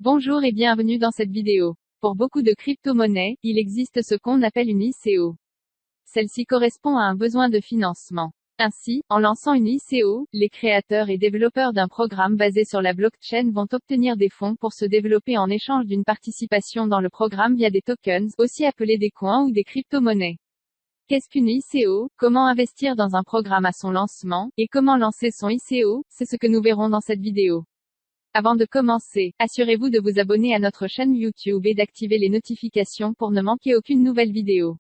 Bonjour et bienvenue dans cette vidéo. Pour beaucoup de crypto-monnaies, il existe ce qu'on appelle une ICO. Celle-ci correspond à un besoin de financement. Ainsi, en lançant une ICO, les créateurs et développeurs d'un programme basé sur la blockchain vont obtenir des fonds pour se développer en échange d'une participation dans le programme via des tokens, aussi appelés des coins ou des crypto-monnaies. Qu'est-ce qu'une ICO? Comment investir dans un programme à son lancement? Et comment lancer son ICO? C'est ce que nous verrons dans cette vidéo. Avant de commencer, assurez-vous de vous abonner à notre chaîne YouTube et d'activer les notifications pour ne manquer aucune nouvelle vidéo.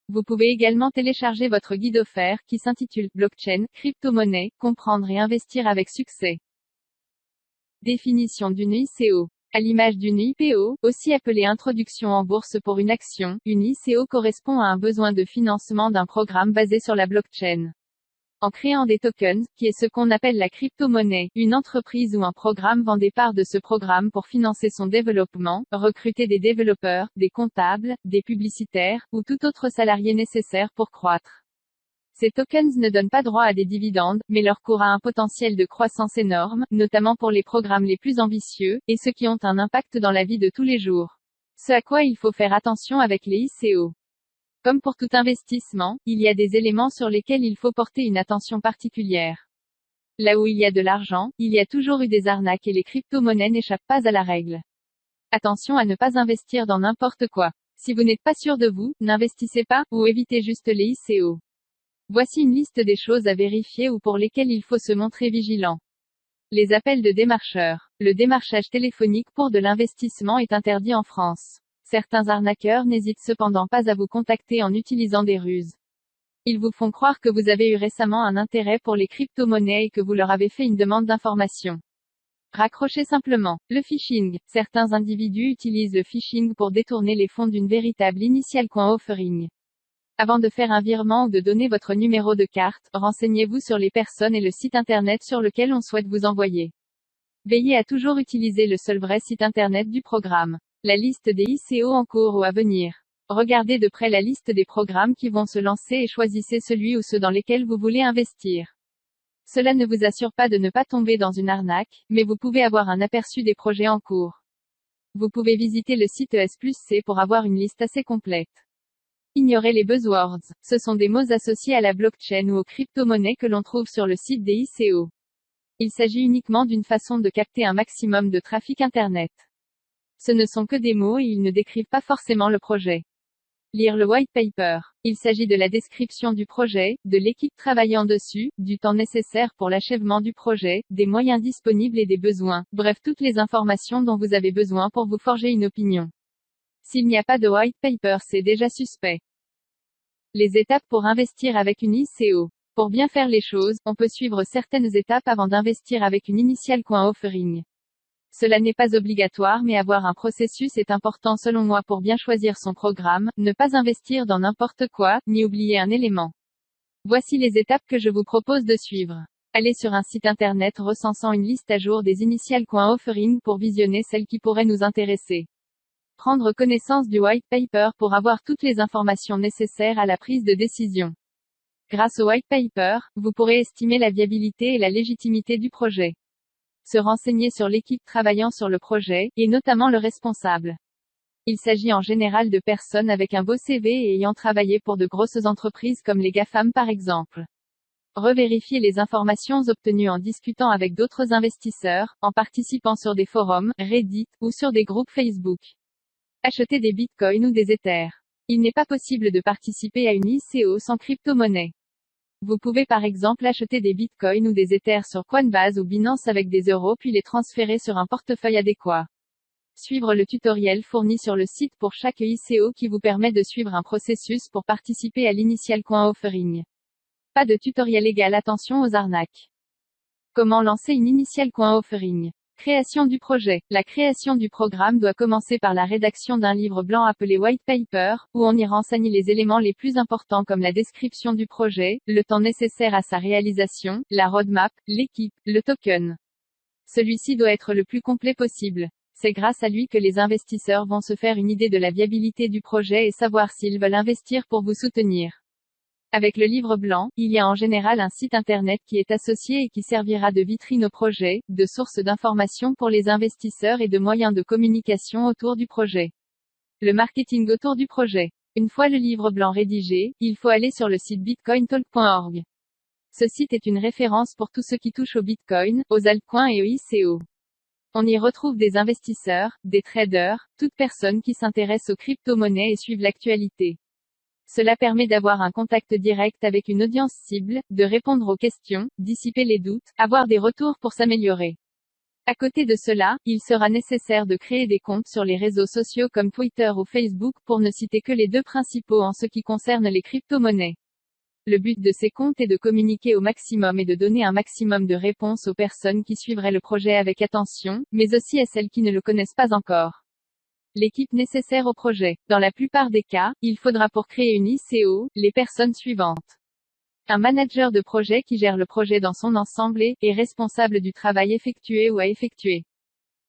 Vous pouvez également télécharger votre guide offert, qui s'intitule « Blockchain, crypto-monnaie, comprendre et investir avec succès ». Définition d'une ICO. À l'image d'une IPO, aussi appelée introduction en bourse pour une action, une ICO correspond à un besoin de financement d'un programme basé sur la blockchain. En créant des tokens, qui est ce qu'on appelle la crypto-monnaie, une entreprise ou un programme vend des parts de ce programme pour financer son développement, recruter des développeurs, des comptables, des publicitaires, ou tout autre salarié nécessaire pour croître. Ces tokens ne donnent pas droit à des dividendes, mais leur cours a un potentiel de croissance énorme, notamment pour les programmes les plus ambitieux, et ceux qui ont un impact dans la vie de tous les jours. Ce à quoi il faut faire attention avec les ICO. Comme pour tout investissement, il y a des éléments sur lesquels il faut porter une attention particulière. Là où il y a de l'argent, il y a toujours eu des arnaques et les crypto-monnaies n'échappent pas à la règle. Attention à ne pas investir dans n'importe quoi. Si vous n'êtes pas sûr de vous, n'investissez pas, ou évitez juste les ICO. Voici une liste des choses à vérifier ou pour lesquelles il faut se montrer vigilant. Les appels de démarcheurs. Le démarchage téléphonique pour de l'investissement est interdit en France. Certains arnaqueurs n'hésitent cependant pas à vous contacter en utilisant des ruses. Ils vous font croire que vous avez eu récemment un intérêt pour les crypto-monnaies et que vous leur avez fait une demande d'information. Raccrochez simplement. Le phishing. Certains individus utilisent le phishing pour détourner les fonds d'une véritable initial coin offering. Avant de faire un virement ou de donner votre numéro de carte, renseignez-vous sur les personnes et le site internet sur lequel on souhaite vous envoyer. Veillez à toujours utiliser le seul vrai site internet du programme. La liste des ICO en cours ou à venir. Regardez de près la liste des programmes qui vont se lancer et choisissez celui ou ceux dans lesquels vous voulez investir. Cela ne vous assure pas de ne pas tomber dans une arnaque, mais vous pouvez avoir un aperçu des projets en cours. Vous pouvez visiter le site ES+C pour avoir une liste assez complète. Ignorez les buzzwords. Ce sont des mots associés à la blockchain ou aux crypto-monnaies que l'on trouve sur le site des ICO. Il s'agit uniquement d'une façon de capter un maximum de trafic Internet. Ce ne sont que des mots et ils ne décrivent pas forcément le projet. Lire le white paper. Il s'agit de la description du projet, de l'équipe travaillant dessus, du temps nécessaire pour l'achèvement du projet, des moyens disponibles et des besoins, bref toutes les informations dont vous avez besoin pour vous forger une opinion. S'il n'y a pas de white paper, c'est déjà suspect. Les étapes pour investir avec une ICO. Pour bien faire les choses, on peut suivre certaines étapes avant d'investir avec une initial coin offering. Cela n'est pas obligatoire mais avoir un processus est important selon moi pour bien choisir son programme, ne pas investir dans n'importe quoi, ni oublier un élément. Voici les étapes que je vous propose de suivre. Allez sur un site internet recensant une liste à jour des initial coin offering pour visionner celles qui pourraient nous intéresser. Prendre connaissance du white paper pour avoir toutes les informations nécessaires à la prise de décision. Grâce au white paper, vous pourrez estimer la viabilité et la légitimité du projet. Se renseigner sur l'équipe travaillant sur le projet, et notamment le responsable. Il s'agit en général de personnes avec un beau CV et ayant travaillé pour de grosses entreprises comme les GAFAM par exemple. Revérifiez les informations obtenues en discutant avec d'autres investisseurs, en participant sur des forums, Reddit, ou sur des groupes Facebook. Achetez des bitcoins ou des ethers. Il n'est pas possible de participer à une ICO sans crypto-monnaie. Vous pouvez par exemple acheter des bitcoins ou des ethers sur Coinbase ou Binance avec des euros puis les transférer sur un portefeuille adéquat. Suivre le tutoriel fourni sur le site pour chaque ICO qui vous permet de suivre un processus pour participer à l'initial coin offering. Pas de tutoriel égal attention aux arnaques. Comment lancer une initial coin offering? Création du projet. La création du programme doit commencer par la rédaction d'un livre blanc appelé white paper, où on y renseigne les éléments les plus importants comme la description du projet, le temps nécessaire à sa réalisation, la roadmap, l'équipe, le token. Celui-ci doit être le plus complet possible. C'est grâce à lui que les investisseurs vont se faire une idée de la viabilité du projet et savoir s'ils veulent investir pour vous soutenir. Avec le livre blanc, il y a en général un site internet qui est associé et qui servira de vitrine au projet, de source d'information pour les investisseurs et de moyen de communication autour du projet. Le marketing autour du projet. Une fois le livre blanc rédigé, il faut aller sur le site bitcointalk.org. Ce site est une référence pour tout ce qui touche au Bitcoin, aux altcoins et au ICO. On y retrouve des investisseurs, des traders, toute personne qui s'intéresse aux crypto-monnaies et suivent l'actualité. Cela permet d'avoir un contact direct avec une audience cible, de répondre aux questions, dissiper les doutes, avoir des retours pour s'améliorer. À côté de cela, il sera nécessaire de créer des comptes sur les réseaux sociaux comme Twitter ou Facebook pour ne citer que les deux principaux en ce qui concerne les crypto-monnaies. Le but de ces comptes est de communiquer au maximum et de donner un maximum de réponses aux personnes qui suivraient le projet avec attention, mais aussi à celles qui ne le connaissent pas encore. L'équipe nécessaire au projet. Dans la plupart des cas, il faudra pour créer une ICO, les personnes suivantes. Un manager de projet qui gère le projet dans son ensemble et est responsable du travail effectué ou à effectuer.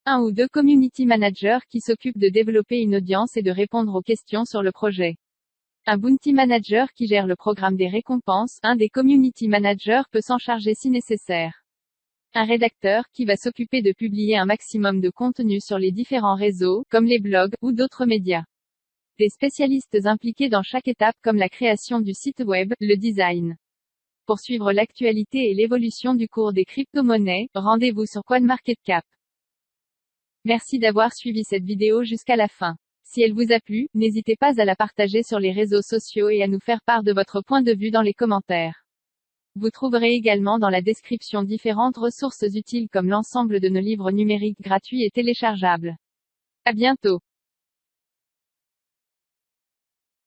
Un ou deux community managers qui s'occupent de développer une audience et de répondre aux questions sur le projet. Un bounty manager qui gère le programme des récompenses, un des community managers peut s'en charger si nécessaire. Un rédacteur qui va s'occuper de publier un maximum de contenu sur les différents réseaux, comme les blogs, ou d'autres médias. Des spécialistes impliqués dans chaque étape comme la création du site web, le design. Pour suivre l'actualité et l'évolution du cours des crypto-monnaies, rendez-vous sur CoinMarketCap. Merci d'avoir suivi cette vidéo jusqu'à la fin. Si elle vous a plu, n'hésitez pas à la partager sur les réseaux sociaux et à nous faire part de votre point de vue dans les commentaires. Vous trouverez également dans la description différentes ressources utiles comme l'ensemble de nos livres numériques gratuits et téléchargeables. À bientôt.